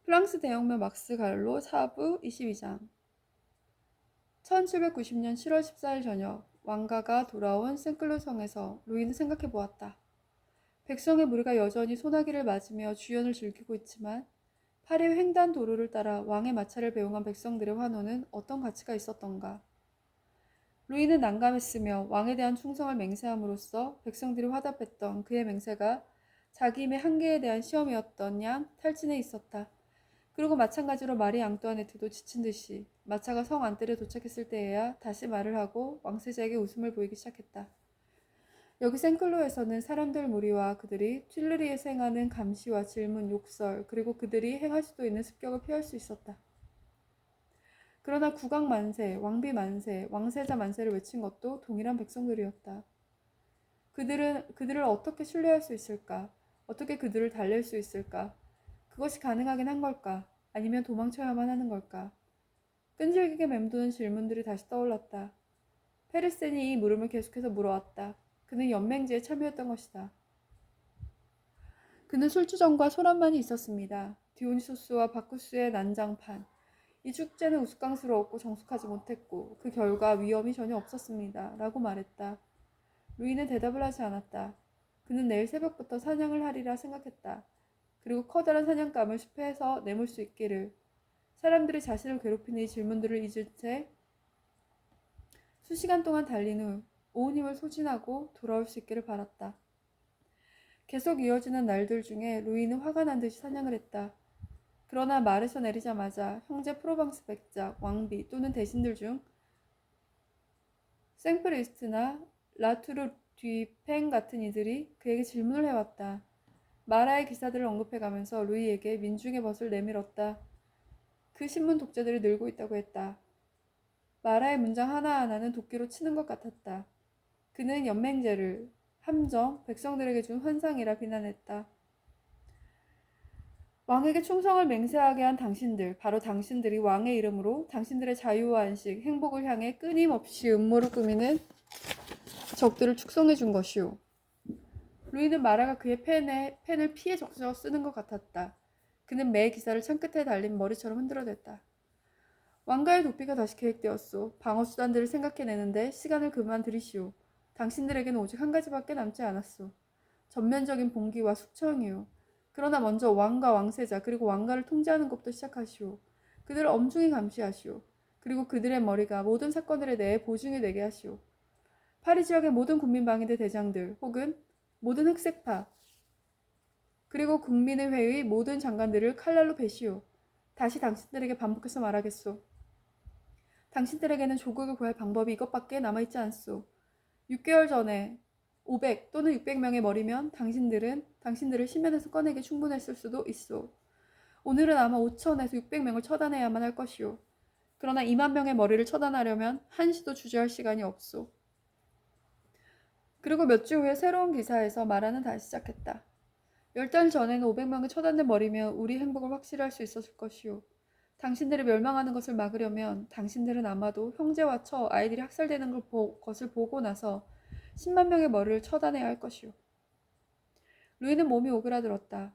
프랑스 대혁명 막스 갈로 4부 22장 1790년 7월 14일 저녁 왕가가 돌아온 생클루 성에서 루이는 생각해 보았다. 백성의 무리가 여전히 소나기를 맞으며 주연을 즐기고 있지만 파리 횡단 도로를 따라 왕의 마차를 배웅한 백성들의 환호는 어떤 가치가 있었던가. 루이는 난감했으며 왕에 대한 충성을 맹세함으로써 백성들이 화답했던 그의 맹세가 자기 힘의 한계에 대한 시험이었던 양 탈진해 있었다. 그리고 마찬가지로 마리 앙뚜아네트도 지친 듯이 마차가 성 안뜰에 도착했을 때에야 다시 말을 하고 왕세자에게 웃음을 보이기 시작했다. 여기 생클로에서는 사람들 무리와 그들이 튠르리에서 행하는 감시와 질문, 욕설, 그리고 그들이 행할 수도 있는 습격을 피할 수 있었다. 그러나 국왕 만세, 왕비 만세, 왕세자 만세를 외친 것도 동일한 백성들이었다. 그들을 어떻게 신뢰할 수 있을까? 어떻게 그들을 달랠 수 있을까? 그것이 가능하긴 한 걸까? 아니면 도망쳐야만 하는 걸까? 끈질기게 맴도는 질문들이 다시 떠올랐다. 페르센이 이 물음을 계속해서 물어왔다. 그는 연맹제에 참여했던 것이다. 그는 술주정과 소란만이 있었습니다. 디오니소스와 바쿠스의 난장판. 이 축제는 우스꽝스러웠고 정숙하지 못했고 그 결과 위험이 전혀 없었습니다. 라고 말했다. 루이는 대답을 하지 않았다. 그는 내일 새벽부터 사냥을 하리라 생각했다. 그리고 커다란 사냥감을 숲에서 내몰 수 있기를. 사람들이 자신을 괴롭히는 이 질문들을 잊을 채 수시간 동안 달린 후 온 힘을 소진하고 돌아올 수 있기를 바랐다. 계속 이어지는 날들 중에 루이는 화가 난 듯이 사냥을 했다. 그러나 말에서 내리자마자 형제 프로방스 백작, 왕비 또는 대신들 중 생프리스트나 라투르 뒤팽 같은 이들이 그에게 질문을 해왔다. 마라의 기사들을 언급해가면서 루이에게 민중의 벗을 내밀었다. 그 신문 독자들이 늘고 있다고 했다. 마라의 문장 하나하나는 도끼로 치는 것 같았다. 그는 연맹제를 함정, 백성들에게 준 환상이라 비난했다. 왕에게 충성을 맹세하게 한 당신들, 바로 당신들이 왕의 이름으로 당신들의 자유와 안식, 행복을 향해 끊임없이 음모를 꾸미는 적들을 축성해 준 것이오. 루이는 마라가 그의 펜을 피해 적셔 쓰는 것 같았다. 그는 매 기사를 창끝에 달린 머리처럼 흔들어댔다. 왕가의 도피가 다시 계획되었소. 방어수단들을 생각해내는데 시간을 그만 들이시오. 당신들에게는 오직 한 가지밖에 남지 않았소. 전면적인 봉기와 숙청이오. 그러나 먼저 왕과 왕세자 그리고 왕가를 통제하는 것부터 시작하시오. 그들을 엄중히 감시하시오. 그리고 그들의 머리가 모든 사건들에 대해 보증이 되게 하시오. 파리 지역의 모든 국민방위대 대장들 혹은 모든 흑색파 그리고 국민의 회의 모든 장관들을 칼날로 베시오. 다시 당신들에게 반복해서 말하겠소. 당신들에게는 조국을 구할 방법이 이것밖에 남아있지 않소. 6개월 전에 500 또는 600명의 머리면 당신들을 심연에서 꺼내기 충분했을 수도 있소. 오늘은 아마 5천에서 600명을 처단해야만 할 것이오. 그러나 2만 명의 머리를 처단하려면 한시도 주저할 시간이 없소. 그리고 몇 주 후에 새로운 기사에서 말하는 다시 시작했다. 10달 전에는 500명이 처단된 머리면 우리 행복을 확실할 수 있었을 것이오. 당신들이 멸망하는 것을 막으려면 당신들은 아마도 형제와 처, 아이들이 학살되는 것을 보고 나서 10만 명의 머리를 처단해야 할 것이오. 루이는 몸이 오그라들었다.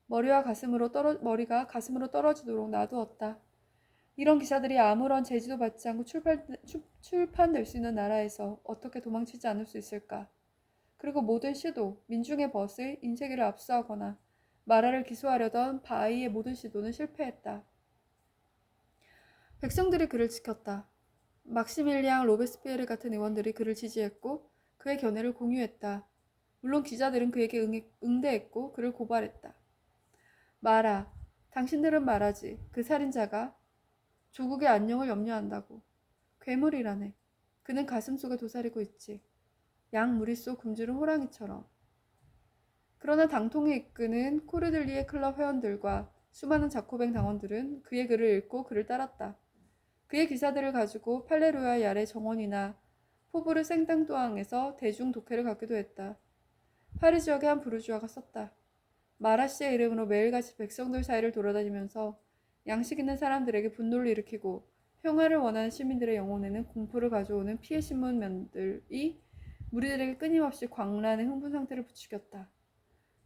머리가 가슴으로 떨어지도록 놔두었다. 이런 기사들이 아무런 제지도 받지 않고 출판될 수 있는 나라에서 어떻게 도망치지 않을 수 있을까? 그리고 모든 시도, 민중의 벗을 인쇄기를 압수하거나 마라를 기소하려던 바이의 모든 시도는 실패했다. 백성들이 그를 지켰다. 막시밀리앙 로베스피에르 같은 의원들이 그를 지지했고 그의 견해를 공유했다. 물론 기자들은 그에게 응대했고 그를 고발했다. 마라, 당신들은 말하지. 그 살인자가 조국의 안녕을 염려한다고. 괴물이라네. 그는 가슴속에 도사리고 있지. 양 무리 속 굶주린 호랑이처럼. 그러나 당통이 이끄는 코르들리에 클럽 회원들과 수많은 자코뱅 당원들은 그의 글을 읽고 그를 따랐다. 그의 기사들을 가지고 팔레로야얄의 정원이나 포브르 생땅뚜앙에서 대중 독회를 갖기도 했다. 파리 지역의 한 부르주아가 썼다. 마라 씨의 이름으로 매일같이 백성들 사이를 돌아다니면서 양식 있는 사람들에게 분노를 일으키고 평화를 원하는 시민들의 영혼에는 공포를 가져오는 피해 신문면들이 무리들에게 끊임없이 광란의 흥분 상태를 부추겼다.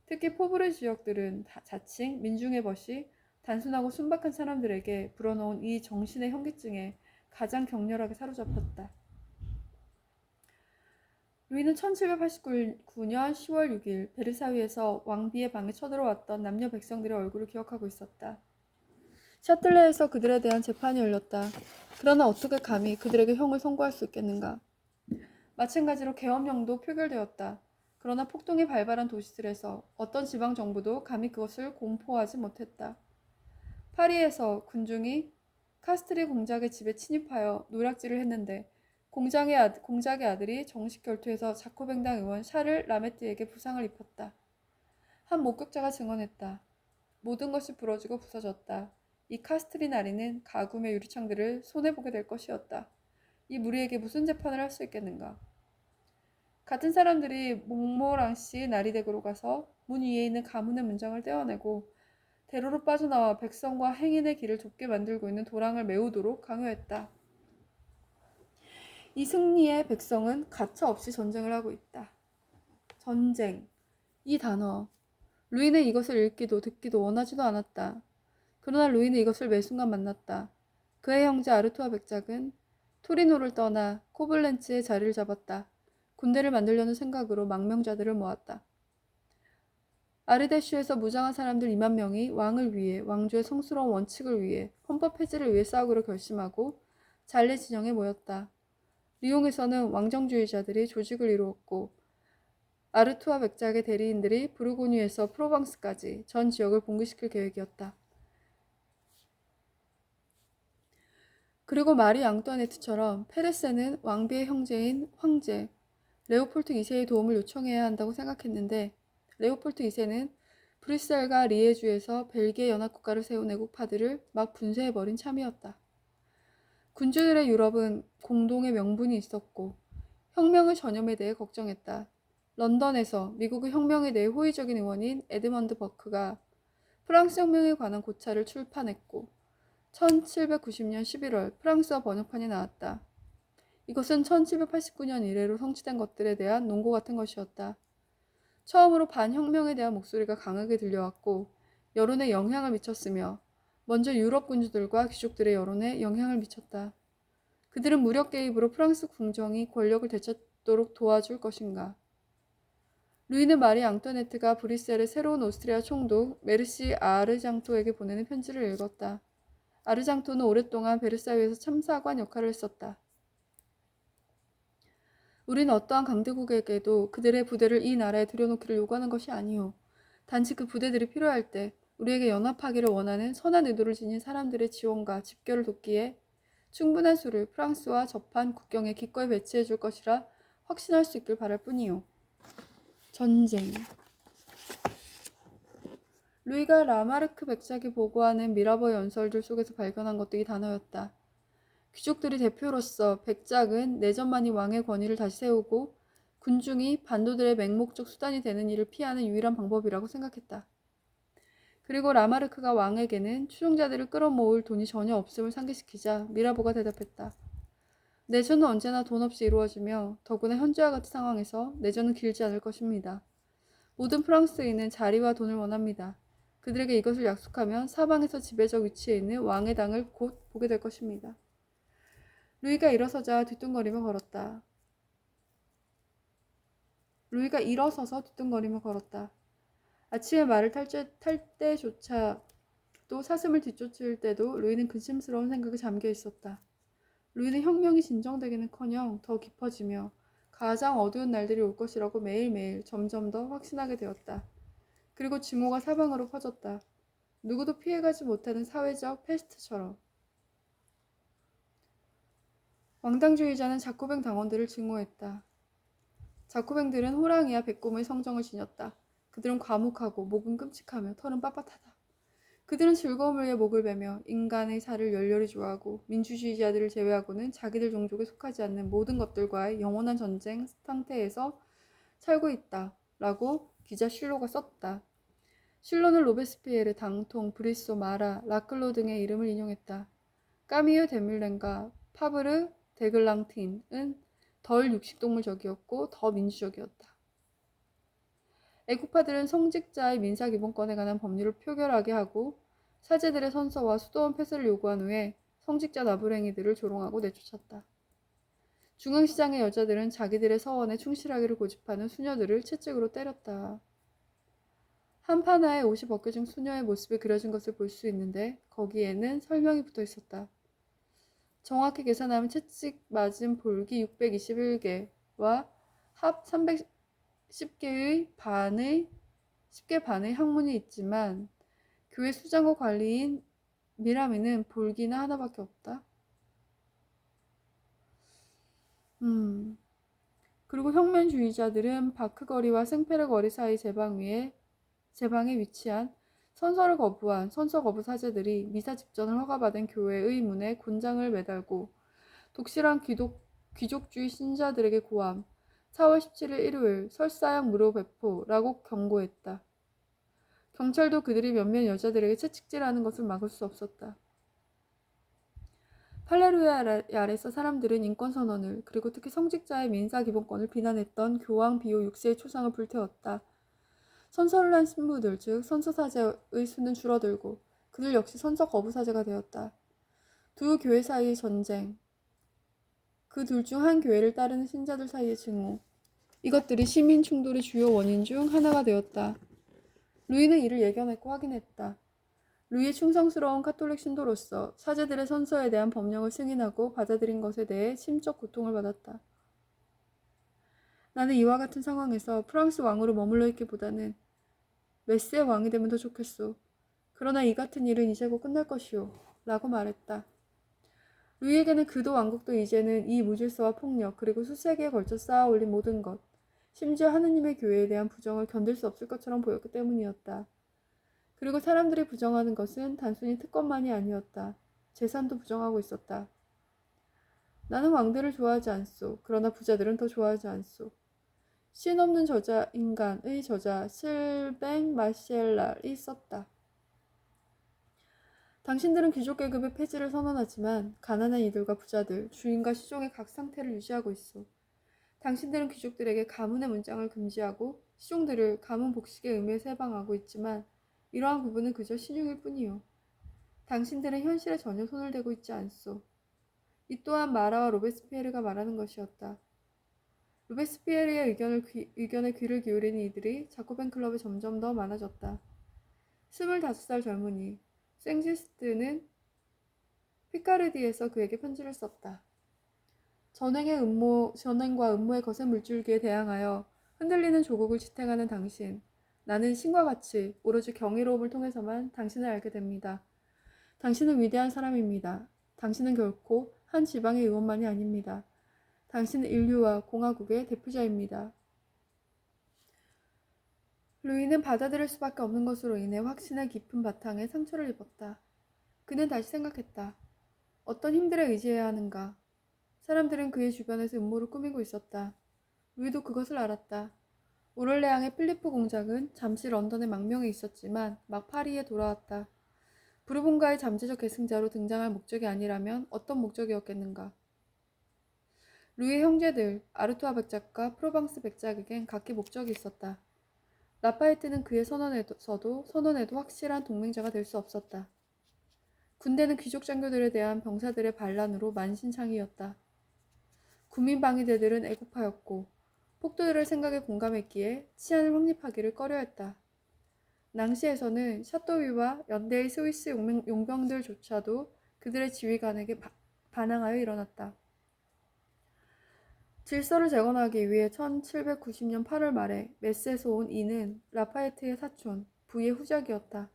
특히 포브르 지역들은 자칭 민중의 벗이 단순하고 순박한 사람들에게 불어넣은 이 정신의 현기증에 가장 격렬하게 사로잡혔다. 루이는 1789년 10월 6일 베르사유에서 왕비의 방에 쳐들어왔던 남녀 백성들의 얼굴을 기억하고 있었다. 샤틀레에서 그들에 대한 재판이 열렸다. 그러나 어떻게 감히 그들에게 형을 선고할 수 있겠는가? 마찬가지로 계엄령도 표결되었다. 그러나 폭동이 발발한 도시들에서 어떤 지방 정부도 감히 그것을 공포하지 못했다. 파리에서 군중이 카스트리 공작의 집에 침입하여 노략질을 했는데 공작의 아들이 정식 결투에서 자코뱅당 의원 샤를 라메트에게 부상을 입혔다. 한 목격자가 증언했다. 모든 것이 부러지고 부서졌다. 이 카스트리 나리는 가구의 유리창들을 손해보게 될 것이었다. 이 무리에게 무슨 재판을 할 수 있겠는가? 같은 사람들이 몽모랑시 나리댁으로 가서 문 위에 있는 가문의 문장을 떼어내고 대로로 빠져나와 백성과 행인의 길을 좁게 만들고 있는 도랑을 메우도록 강요했다. 이 승리의 백성은 가차없이 전쟁을 하고 있다. 전쟁. 이 단어. 루이는 이것을 읽기도 듣기도 원하지도 않았다. 그러나 루이는 이것을 매 순간 만났다. 그의 형제 아르투아 백작은 토리노를 떠나 코블렌츠에 자리를 잡았다. 군대를 만들려는 생각으로 망명자들을 모았다. 아르데슈에서 무장한 사람들 2만 명이 왕을 위해, 왕조의 성스러운 원칙을 위해, 헌법 폐지를 위해 싸우기로 결심하고 잘레 진영에 모였다. 리옹에서는 왕정주의자들이 조직을 이루었고 아르투아 백작의 대리인들이 부르고뉴에서 프로방스까지 전 지역을 봉기시킬 계획이었다. 그리고 마리 앙뚜아네트처럼 페레세는 왕비의 형제인 황제 레오폴트 2세의 도움을 요청해야 한다고 생각했는데 레오폴트 2세는 브뤼셀과 리에주에서 벨기에 연합국가를 세운 애국파들을 막 분쇄해버린 참이었다. 군주들의 유럽은 공동의 명분이 있었고 혁명의 전염에 대해 걱정했다. 런던에서 미국의 혁명에 대해 호의적인 의원인 에드먼드 버크가 프랑스 혁명에 관한 고찰을 출판했고 1790년 11월 프랑스어 번역판이 나왔다. 이것은 1789년 이래로 성취된 것들에 대한 논고 같은 것이었다. 처음으로 반혁명에 대한 목소리가 강하게 들려왔고 여론에 영향을 미쳤으며 먼저 유럽 군주들과 귀족들의 여론에 영향을 미쳤다. 그들은 무력 개입으로 프랑스 궁정이 권력을 되찾도록 도와줄 것인가? 루이는 마리 앙뚜아네트가 브뤼셀의 새로운 오스트리아 총독 메르시 아르장토에게 보내는 편지를 읽었다. 아르장토는 오랫동안 베르사유에서 참사관 역할을 했었다. 우리는 어떠한 강대국에게도 그들의 부대를 이 나라에 들여놓기를 요구하는 것이 아니오. 단지 그 부대들이 필요할 때 우리에게 연합하기를 원하는 선한 의도를 지닌 사람들의 지원과 집결을 돕기에 충분한 수를 프랑스와 접한 국경에 기꺼이 배치해 줄 것이라 확신할 수 있길 바랄 뿐이오. 전쟁. 루이가 라마르크 백작이 보고하는 미라버 연설들 속에서 발견한 것도 이 단어였다. 귀족들이 대표로서 백작은 내전만이 왕의 권위를 다시 세우고 군중이 반도들의 맹목적 수단이 되는 일을 피하는 유일한 방법이라고 생각했다. 그리고 라마르크가 왕에게는 추종자들을 끌어모을 돈이 전혀 없음을 상기시키자 미라보가 대답했다. 내전은 언제나 돈 없이 이루어지며 더구나 현재와 같은 상황에서 내전은 길지 않을 것입니다. 모든 프랑스인은 자리와 돈을 원합니다. 그들에게 이것을 약속하면 사방에서 지배적 위치에 있는 왕의 당을 곧 보게 될 것입니다. 루이가 일어서자 뒤뚱거리며 걸었다. 루이가 일어서서 뒤뚱거리며 걸었다. 아침에 말을 탈 때조차 또 사슴을 뒤쫓을 때도 루이는 근심스러운 생각에 잠겨 있었다. 루이는 혁명이 진정되기는커녕 더 깊어지며 가장 어두운 날들이 올 것이라고 매일매일 점점 더 확신하게 되었다. 그리고 증오가 사방으로 퍼졌다. 누구도 피해가지 못하는 사회적 패스트처럼. 왕당주의자는 자코뱅 당원들을 증오했다. 자코뱅들은 호랑이와 백곰의 성정을 지녔다. 그들은 과묵하고 목은 끔찍하며 털은 빳빳하다. 그들은 즐거움을 위해 목을 베며 인간의 살을 열렬히 좋아하고 민주주의자들을 제외하고는 자기들 종족에 속하지 않는 모든 것들과의 영원한 전쟁 상태에서 살고 있다. 라고 기자 슐로가 썼다. 슐로는 로베스피에르, 당통, 브리소, 마라, 라클로 등의 이름을 인용했다. 까미유 데뮌렌과 파브르 데글랑틴은 덜 육식동물적이었고 더 민주적이었다. 애국파들은 성직자의 민사기본권에 관한 법률을 표결하게 하고 사제들의 선서와 수도원 폐쇄를 요구한 후에 성직자 나부랭이들을 조롱하고 내쫓았다. 중앙시장의 여자들은 자기들의 서원에 충실하기를 고집하는 수녀들을 채찍으로 때렸다. 한 판화에 옷이 벗겨진 수녀의 모습이 그려진 것을 볼 수 있는데 거기에는 설명이 붙어 있었다. 정확히 계산하면 채찍 맞은 볼기 621개와 합 310개 반의 학문이 있지만 교회 수장과 관리인 미라미는 볼기는 하나밖에 없다. 그리고 혁명주의자들은 바크거리와 생페르 거리 사이 제방에 위치한 선서 거부 사제들이 미사 집전을 허가받은 교회의 문에 곤장을 매달고 독실한 귀족주의 신자들에게 고함 4월 17일 일요일 설사약 무료 배포라고 경고했다. 경찰도 그들이 몇몇 여자들에게 채찍질하는 것을 막을 수 없었다. 팔레루야 아래서 사람들은 인권선언을 그리고 특히 성직자의 민사기본권을 비난했던 교황 비오 6세의 초상을 불태웠다. 선서를 한 신부들 즉 선서사제의 수는 줄어들고 그들 역시 선서 거부사제가 되었다. 두 교회 사이의 전쟁, 그 둘 중 한 교회를 따르는 신자들 사이의 증오, 이것들이 시민 충돌의 주요 원인 중 하나가 되었다. 루이는 이를 예견했고 확인했다. 루이의 충성스러운 카톨릭 신도로서 사제들의 선서에 대한 법령을 승인하고 받아들인 것에 대해 심적 고통을 받았다. 나는 이와 같은 상황에서 프랑스 왕으로 머물러 있기보다는 메스의 왕이 되면 더 좋겠소. 그러나 이 같은 일은 이제 곧 끝날 것이오. 라고 말했다. 루이에게는 그도 왕국도 이제는 이 무질서와 폭력 그리고 수세기에 걸쳐 쌓아 올린 모든 것, 심지어 하느님의 교회에 대한 부정을 견딜 수 없을 것처럼 보였기 때문이었다. 그리고 사람들이 부정하는 것은 단순히 특권만이 아니었다. 재산도 부정하고 있었다. 나는 왕들을 좋아하지 않소. 그러나 부자들은 더 좋아하지 않소. 신 없는 저자 인간의 저자 실뱅 마시엘랄이 썼다. 당신들은 귀족 계급의 폐지를 선언하지만 가난한 이들과 부자들, 주인과 시종의 각 상태를 유지하고 있어. 당신들은 귀족들에게 가문의 문장을 금지하고 시종들을 가문 복식의 의미에서 해방하고 있지만 이러한 부분은 그저 신용일 뿐이요. 당신들은 현실에 전혀 손을 대고 있지 않소. 이 또한 마라와 로베스피에르가 말하는 것이었다. 로베스피에르의 의견에 귀를 기울이는 이들이 자코벤 클럽에 점점 더 많아졌다. 25살 젊은이 생지스트는 피카르디에서 그에게 편지를 썼다. 전횡과 음모의 거센 물줄기에 대항하여 흔들리는 조국을 지탱하는 당신. 나는 신과 같이 오로지 경이로움을 통해서만 당신을 알게 됩니다. 당신은 위대한 사람입니다. 당신은 결코 한 지방의 의원만이 아닙니다. 당신은 인류와 공화국의 대표자입니다. 루이는 받아들일 수밖에 없는 것으로 인해 확신의 깊은 바탕에 상처를 입었다. 그는 다시 생각했다. 어떤 힘들에 의지해야 하는가. 사람들은 그의 주변에서 음모를 꾸미고 있었다. 루이도 그것을 알았다. 오를레앙의 필리프 공작은 잠시 런던의 망명에 있었지만 막 파리에 돌아왔다. 부르본가의 잠재적 계승자로 등장할 목적이 아니라면 어떤 목적이었겠는가. 루이의 형제들 아르투아 백작과 프로방스 백작에겐 각기 목적이 있었다. 라파에트는 그의 선언에도 확실한 동맹자가 될 수 없었다. 군대는 귀족 장교들에 대한 병사들의 반란으로 만신창이였다. 국민방위대들은 애국파였고 폭도들의 생각에 공감했기에 치안을 확립하기를 꺼려했다. 낭시에서는 샤또위와 연대의 스위스 용병들조차도 그들의 지휘관에게 반항하여 일어났다. 질서를 재건하기 위해 1790년 8월 말에 메스에서 온 이는 라파에트의 사촌, 부의 후작이었다.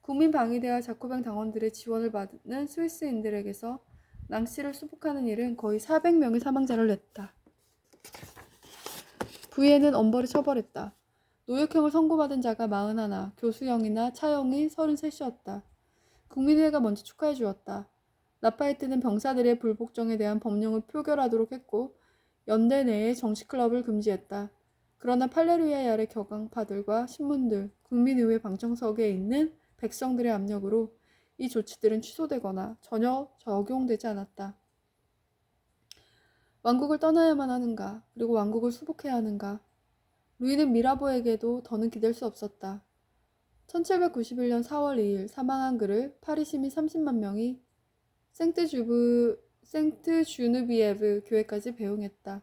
국민방위대와 자코뱅 당원들의 지원을 받는 스위스인들에게서 낭시를 수복하는 일은 거의 400명의 사망자를 냈다. 부에는 엄벌을 처벌했다. 노역형을 선고받은 자가 41, 교수형이나 차형이 33이었다. 국민회가 먼저 축하해 주었다. 라파에트는 병사들의 불복종에 대한 법령을 표결하도록 했고 연대 내에 정치클럽을 금지했다. 그러나 팔레루야의 아래 격앙파들과 신문들, 국민의회 방청석에 있는 백성들의 압력으로 이 조치들은 취소되거나 전혀 적용되지 않았다. 왕국을 떠나야만 하는가, 그리고 왕국을 수복해야 하는가. 루이는 미라보에게도 더는 기댈 수 없었다. 1791년 4월 2일 사망한 그를 파리 시민 30만 명이 생트 주누비에브 교회까지 배웅했다.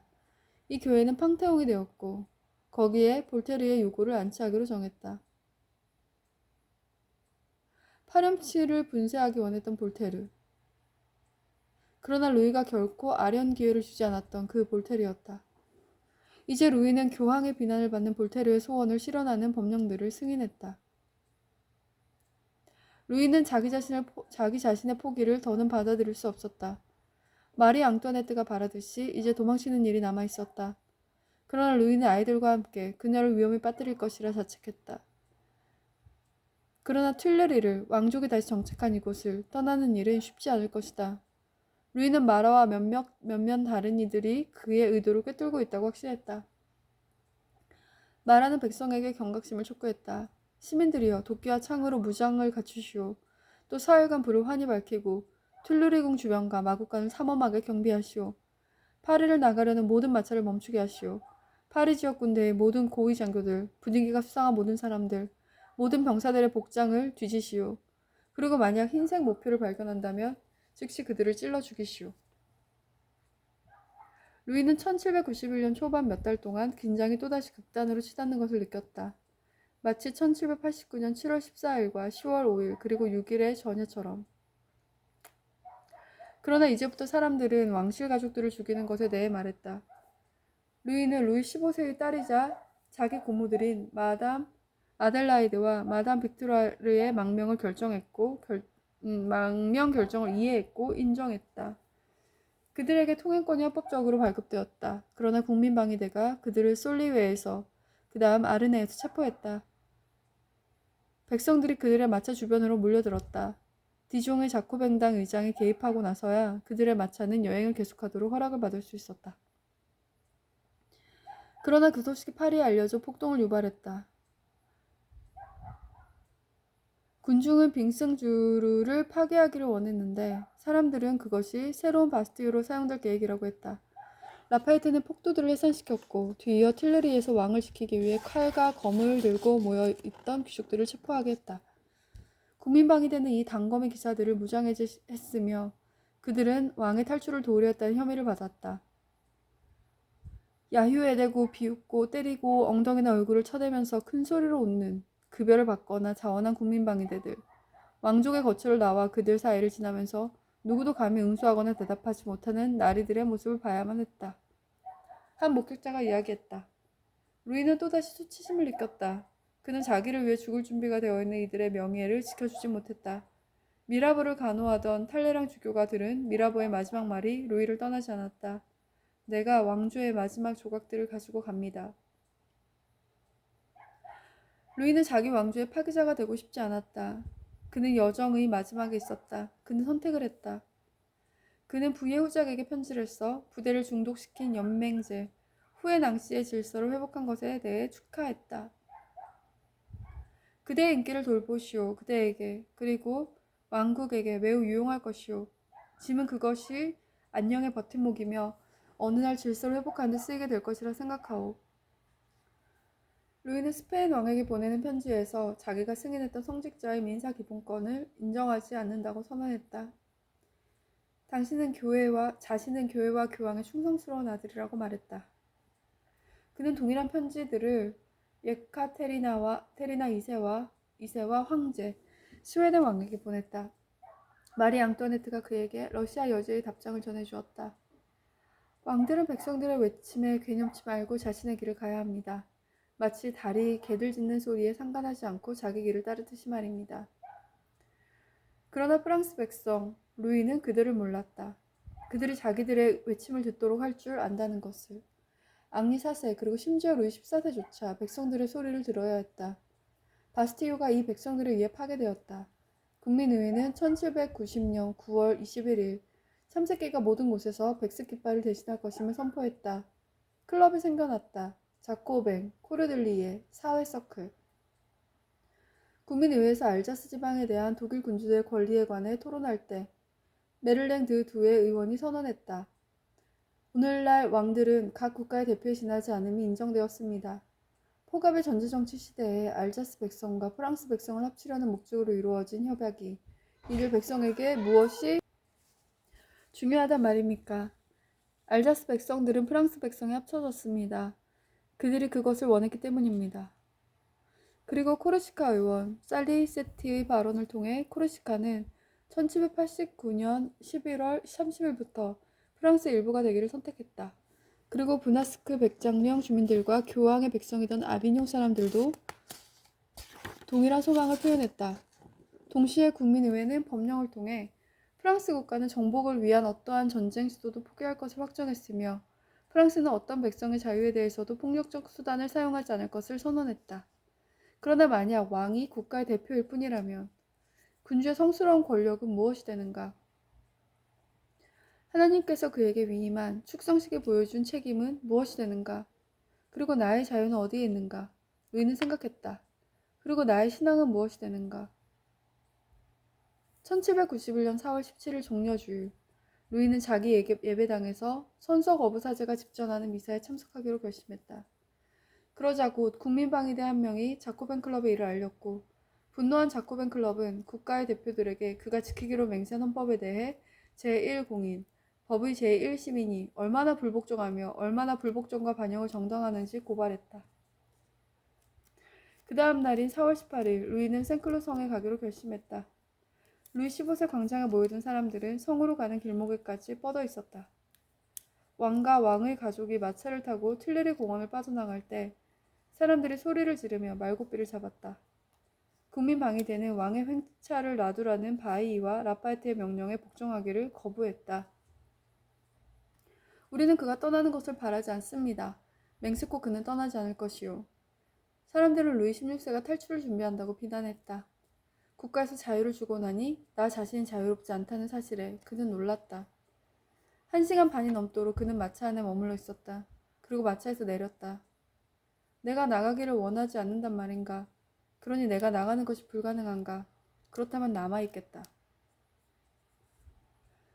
이 교회는 팡테옹이 되었고 거기에 볼테르의 요구를 안치하기로 정했다. 파렴치를 분쇄하기 원했던 볼테르. 그러나 루이가 결코 아련 기회를 주지 않았던 그 볼테르였다. 이제 루이는 교황의 비난을 받는 볼테르의 소원을 실현하는 법령들을 승인했다. 루이는 자기 자신의 포기를 더는 받아들일 수 없었다. 마리 앙뚜아네트가 바라듯이 이제 도망치는 일이 남아있었다. 그러나 루이는 아이들과 함께 그녀를 위험에 빠뜨릴 것이라 자책했다. 그러나 튠레리를 왕족이 다시 정착한 이곳을 떠나는 일은 쉽지 않을 것이다. 루이는 마라와 몇몇 다른 이들이 그의 의도를 꿰뚫고 있다고 확신했다. 마라는 백성에게 경각심을 촉구했다. 시민들이여 도끼와 창으로 무장을 갖추시오. 또 사흘간 불을 환히 밝히고 툴루리궁 주변과 마국간을 삼엄하게 경비하시오. 파리를 나가려는 모든 마차를 멈추게 하시오. 파리 지역 군대의 모든 고위 장교들, 분위기가 수상한 모든 사람들, 모든 병사들의 복장을 뒤지시오. 그리고 만약 흰색 목표를 발견한다면 즉시 그들을 찔러 죽이시오. 루이는 1791년 초반 몇 달 동안 긴장이 또다시 극단으로 치닫는 것을 느꼈다. 마치 1789년 7월 14일과 10월 5일 그리고 6일의 전야처럼. 그러나 이제부터 사람들은 왕실 가족들을 죽이는 것에 대해 말했다. 루이는 루이 15세의 딸이자 자기 고모들인 마담 아델라이드와 마담 빅토르의 망명 결정을 이해했고 인정했다. 그들에게 통행권이 합법적으로 발급되었다. 그러나 국민방위대가 그들을 솔리웨에서 그 다음 아르네에서 체포했다. 백성들이 그들의 마차 주변으로 몰려들었다. 디종의 자코뱅당 의장이 개입하고 나서야 그들의 마차는 여행을 계속하도록 허락을 받을 수 있었다. 그러나 그 소식이 파리에 알려져 폭동을 유발했다. 군중은 빙승주르를 파괴하기를 원했는데 사람들은 그것이 새로운 바스티유로 사용될 계획이라고 했다. 라파에트는 폭도들을 해산시켰고 뒤이어 틸레리에서 왕을 지키기 위해 칼과 검을 들고 모여있던 귀족들을 체포하게 했다. 국민방위대는 이 단검의 기사들을 무장해제했으며 그들은 왕의 탈출을 도우려 했다는 혐의를 받았다. 야유에대고 비웃고 때리고 엉덩이나 얼굴을 쳐대면서 큰 소리로 웃는 급여를 받거나 자원한 국민방위대들. 왕족의 거처를 나와 그들 사이를 지나면서 누구도 감히 응수하거나 대답하지 못하는 나리들의 모습을 봐야만 했다. 한 목격자가 이야기했다. 루이는 또다시 수치심을 느꼈다. 그는 자기를 위해 죽을 준비가 되어 있는 이들의 명예를 지켜주지 못했다. 미라보를 간호하던 탈레랑 주교가 들은 미라보의 마지막 말이 루이를 떠나지 않았다. 내가 왕조의 마지막 조각들을 가지고 갑니다. 루이는 자기 왕조의 파기자가 되고 싶지 않았다. 그는 여정의 마지막에 있었다. 그는 선택을 했다. 그는 부의 후작에게 편지를 써 부대를 중독시킨 연맹제, 후에 낭시의 질서를 회복한 것에 대해 축하했다. 그대의 인기를 돌보시오. 그대에게 그리고 왕국에게 매우 유용할 것이오. 짐은 그것이 안녕의 버팀목이며 어느 날 질서를 회복하는 데 쓰이게 될 것이라 생각하오. 루이는 스페인 왕에게 보내는 편지에서 자기가 승인했던 성직자의 민사기본권을 인정하지 않는다고 선언했다. 자신은 교회와 교황의 충성스러운 아들이라고 말했다. 그는 동일한 편지들을 예카테리나 2세와 황제, 스웨덴 왕에게 보냈다. 마리 앙뚜아네트가 그에게 러시아 여제의 답장을 전해주었다. 왕들은 백성들의 외침에 괴념치 말고 자신의 길을 가야 합니다. 마치 달이 개들 짖는 소리에 상관하지 않고 자기 길을 따르듯이 말입니다. 그러나 프랑스 백성, 루이는 그들을 몰랐다. 그들이 자기들의 외침을 듣도록 할 줄 안다는 것을. 앙리 4세 그리고 심지어 루이 14세조차 백성들의 소리를 들어야 했다. 바스티유가 이 백성들에 의해 파괴되었다. 국민의회는 1790년 9월 21일 참새끼가 모든 곳에서 백색 깃발을 대신할 것임을 선포했다. 클럽이 생겨났다. 자코뱅, 코르들리에, 사회서클. 국민의회에서 알자스 지방에 대한 독일 군주들의 권리에 관해 토론할 때 메를랭 드 두의 의원이 선언했다. 오늘날 왕들은 각 국가의 대표에 지나지 않음이 인정되었습니다. 포갑의 전제정치 시대에 알자스 백성과 프랑스 백성을 합치려는 목적으로 이루어진 협약이 이들 백성에게 무엇이 중요하단 말입니까? 알자스 백성들은 프랑스 백성에 합쳐졌습니다. 그들이 그것을 원했기 때문입니다. 그리고 코르시카 의원 살리세티의 발언을 통해 코르시카는 1789년 11월 30일부터 프랑스의 일부가 되기를 선택했다. 그리고 브나스크 백장령 주민들과 교황의 백성이던 아비뇽 사람들도 동일한 소망을 표현했다. 동시에 국민의회는 법령을 통해 프랑스 국가는 정복을 위한 어떠한 전쟁 시도도 포기할 것을 확정했으며 프랑스는 어떤 백성의 자유에 대해서도 폭력적 수단을 사용하지 않을 것을 선언했다. 그러나 만약 왕이 국가의 대표일 뿐이라면 군주의 성스러운 권력은 무엇이 되는가? 하나님께서 그에게 위임한 축성식에 보여준 책임은 무엇이 되는가? 그리고 나의 자유는 어디에 있는가? 루이는 생각했다. 그리고 나의 신앙은 무엇이 되는가? 1791년 4월 17일 종려주일, 루이는 자기 예배당에서 선서거부사제가 집전하는 미사에 참석하기로 결심했다. 그러자 곧 국민방위대 한 명이 자코벤 클럽의 일을 알렸고 분노한 자코벤 클럽은 국가의 대표들에게 그가 지키기로 맹세한 헌법에 대해 제1공인, 법의 제1시민이 얼마나 불복종하며 얼마나 불복종과 반영을 정당하는지 고발했다. 그 다음 날인 4월 18일 루이는 생클루 성에 가기로 결심했다. 루이 15세 광장에 모여든 사람들은 성으로 가는 길목에까지 뻗어 있었다. 왕과 왕의 가족이 마차를 타고 틸레리 공원을 빠져나갈 때 사람들이 소리를 지르며 말고삐를 잡았다. 국민방위대는 왕의 횡차를 놔두라는 바이이와 라파에트의 명령에 복종하기를 거부했다. 우리는 그가 떠나는 것을 바라지 않습니다. 맹세코 그는 떠나지 않을 것이요. 사람들은 루이 16세가 탈출을 준비한다고 비난했다. 국가에서 자유를 주고 나니 나 자신이 자유롭지 않다는 사실에 그는 놀랐다. 1시간 반이 넘도록 그는 마차 안에 머물러 있었다. 그리고 마차에서 내렸다. 내가 나가기를 원하지 않는단 말인가? 그러니 내가 나가는 것이 불가능한가? 그렇다면 남아있겠다.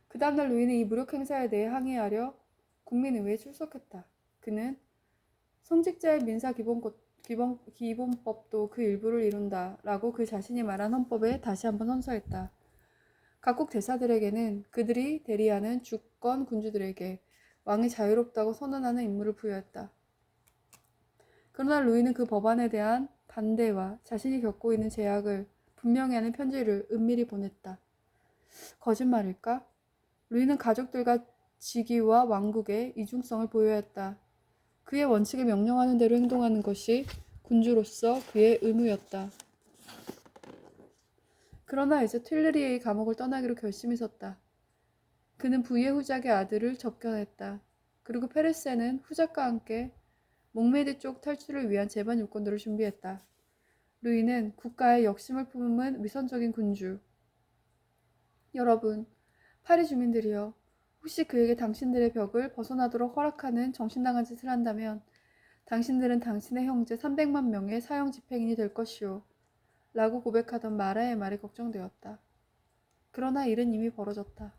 그 다음날 루이는 이 무력 행사에 대해 항의하려 국민의회에 출석했다. 그는 성직자의 기본법도 그 일부를 이룬다 라고 그 자신이 말한 헌법에 다시 한번 선서했다. 각국 대사들에게는 그들이 대리하는 주권 군주들에게 왕이 자유롭다고 선언하는 임무를 부여했다. 그러나 루이는 그 법안에 대한 반대와 자신이 겪고 있는 제약을 분명히 하는 편지를 은밀히 보냈다. 거짓말일까? 루이는 가족들과 직위와 왕국의 이중성을 보여했다. 그의 원칙에 명령하는 대로 행동하는 것이 군주로서 그의 의무였다. 그러나 이제 튠레리의 감옥을 떠나기로 결심이 섰다. 그는 부의 후작의 아들을 접견했다. 그리고 페르세는 후작과 함께 몽메디 쪽 탈출을 위한 재반 요건들을 준비했다. 루이는 국가의 역심을 품은 위선적인 군주. 여러분, 파리 주민들이여, 혹시 그에게 당신들의 벽을 벗어나도록 허락하는 정신나간 짓을 한다면 당신들은 당신의 형제 300만 명의 사형 집행인이 될 것이오. 라고 고백하던 마라의 말이 걱정되었다. 그러나 일은 이미 벌어졌다.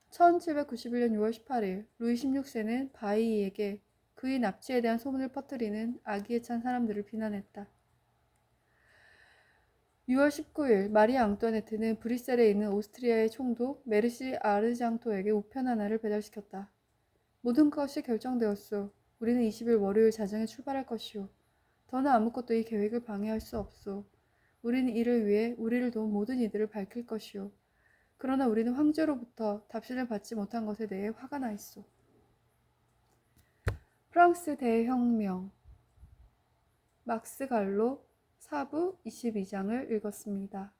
1791년 6월 18일 루이 16세는 바이이에게 그의 납치에 대한 소문을 퍼뜨리는 악의에 찬 사람들을 비난했다. 6월 19일 마리아 앙뚜아네트는 브뤼셀에 있는 오스트리아의 총독 메르시 아르장토에게 우편 하나를 배달시켰다. 모든 것이 결정되었소. 우리는 20일 월요일 자정에 출발할 것이오. 더는 아무것도 이 계획을 방해할 수 없소. 우리는 이를 위해 우리를 도운 모든 이들을 밝힐 것이오. 그러나 우리는 황제로부터 답신을 받지 못한 것에 대해 화가 나 있소. 프랑스 대혁명 막스 갈로 4부 22장을 읽었습니다.